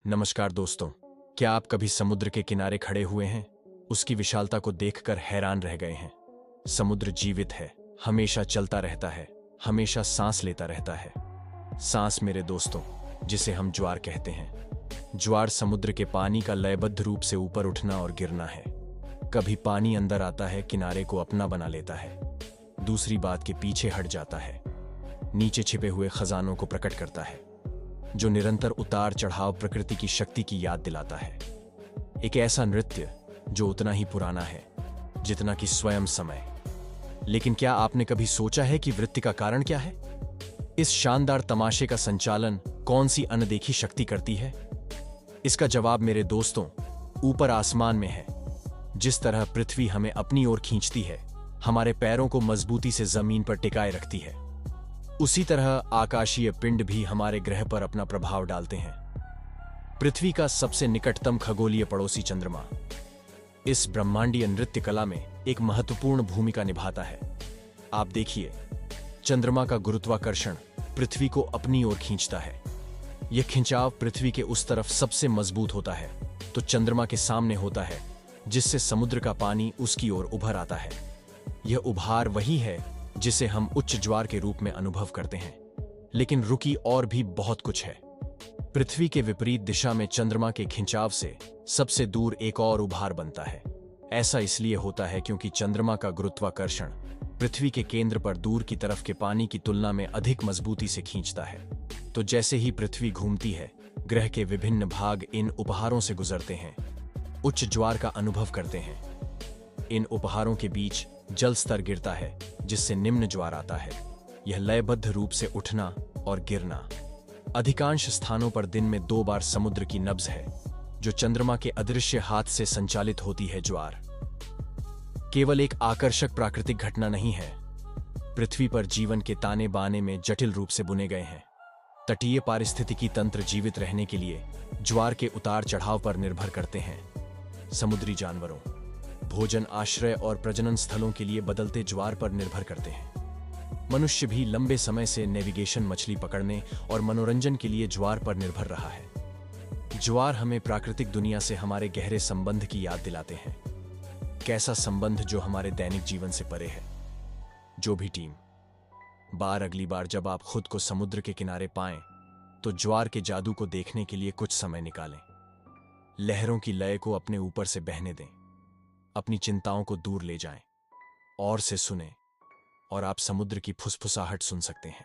नमस्कार दोस्तों। क्या आप कभी समुद्र के किनारे खड़े हुए हैं? उसकी विशालता को देखकर हैरान रह गए हैं। समुद्र जीवित है, हमेशा चलता रहता है, हमेशा सांस लेता रहता है। सांस मेरे दोस्तों, जिसे हम ज्वार कहते हैं। ज्वार समुद्र के पानी का लयबद्ध रूप से ऊपर उठना और गिरना है। कभी पानी अंदर आता है, किनारे को अपना बना लेता है, दूसरी बात के पीछे हट जाता है, नीचे छिपे हुए खजानों को प्रकट करता है। जो निरंतर उतार चढ़ाव प्रकृति की शक्ति की याद दिलाता है। एक ऐसा नृत्य जो उतना ही पुराना है जितना कि स्वयं समय। लेकिन क्या आपने कभी सोचा है कि वृत्ति का कारण क्या है? इस शानदार तमाशे का संचालन कौन सी अनदेखी शक्ति करती है? इसका जवाब मेरे दोस्तों ऊपर आसमान में है। जिस तरह पृथ्वी हमें अपनी ओर खींचती है, हमारे पैरों को मजबूती से जमीन पर टिकाए रखती है, उसी तरह आकाशीय पिंड भी हमारे ग्रह पर अपना प्रभाव डालते हैं। पृथ्वी का सबसे निकटतम खगोलीय पड़ोसी चंद्रमा इस ब्रह्मांडीय नृत्य कला में एक महत्वपूर्ण भूमिका निभाता है। आप देखिए, चंद्रमा का गुरुत्वाकर्षण पृथ्वी को अपनी ओर खींचता है। यह खिंचाव पृथ्वी के उस तरफ सबसे मजबूत होता है तो चंद्रमा के सामने होता है, जिससे समुद्र का पानी उसकी ओर उभर आता है। यह उभार वही है जिसे हम उच्च ज्वार के रूप में अनुभव करते हैं। लेकिन रुकी, और भी बहुत कुछ है। पृथ्वी के विपरीत दिशा में चंद्रमा के खिंचाव से सबसे दूर एक और उभार बनता है। ऐसा इसलिए होता है क्योंकि चंद्रमा का गुरुत्वाकर्षण पृथ्वी के केंद्र पर दूर की तरफ के पानी की तुलना में अधिक मजबूती से खींचता है। तो जैसे ही पृथ्वी घूमती है, ग्रह के विभिन्न भाग इन उपहारों से गुजरते हैं, उच्च ज्वार का अनुभव करते हैं। इन उपहारों के बीच जल स्तर गिरता है, जिससे निम्न ज्वार आता है। यह लयबद्ध रूप से उठना और गिरना। अधिकांश स्थानों पर दिन में 2 बार समुद्र की नब्ज है, जो चंद्रमा के अदृश्य हाथ से संचालित होती है। ज्वार केवल एक आकर्षक प्राकृतिक घटना नहीं है, पृथ्वी पर जीवन के ताने बाने में जटिल रूप से बुने गए हैं। तटीय पारिस्थितिकी तंत्र जीवित रहने के लिए ज्वार के उतार चढ़ाव पर निर्भर करते हैं। समुद्री जानवरों, भोजन, आश्रय और प्रजनन स्थलों के लिए बदलते ज्वार पर निर्भर करते हैं। मनुष्य भी लंबे समय से नेविगेशन, मछली पकड़ने और मनोरंजन के लिए ज्वार पर निर्भर रहा है। ज्वार हमें प्राकृतिक दुनिया से हमारे गहरे संबंध की याद दिलाते हैं। कैसा संबंध जो हमारे दैनिक जीवन से परे है। जो भी टीम अगली बार जब आप खुद को समुद्र के किनारे पाएं, तो ज्वार के जादू को देखने के लिए कुछ समय निकालें। लहरों की लय को अपने ऊपर से बहने दें, अपनी चिंताओं को दूर ले जाएं और से सुने, और आप समुद्र की फुसफुसाहट सुन सकते हैं।